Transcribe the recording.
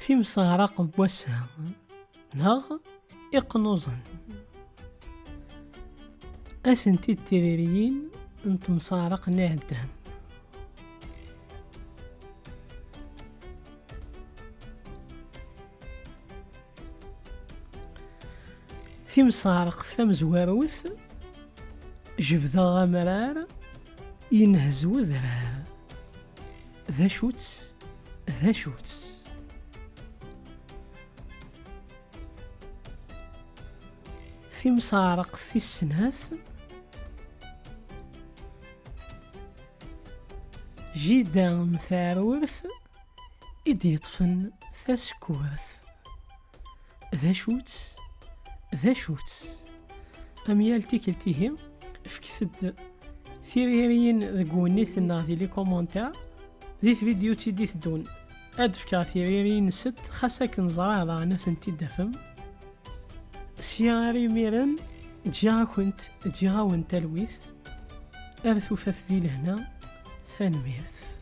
في مسارق بوسها ناغ إقنوزن أثنتي التريريين انت مسارق نعدان. في مسارق ثم زواروث جبذا غمرار ينهزو ذرار ذا شوتس ذا شوتس. في مسارق في السناث جيدا مثارورث إد يطفن ثاسكورث ذا شوتس ذا شوتس. أميال تيكلتيه فكسد ثيريريين ذقونيث الناضي لي كومونتير ذيث فيديو تيدي تدون أدفكا ثيريريين ست خاصك نزرع رانا ثنتي دفم سياري ميرن جاكنت جاون تلويث أرثو فث ذي لهنا ثانميرث.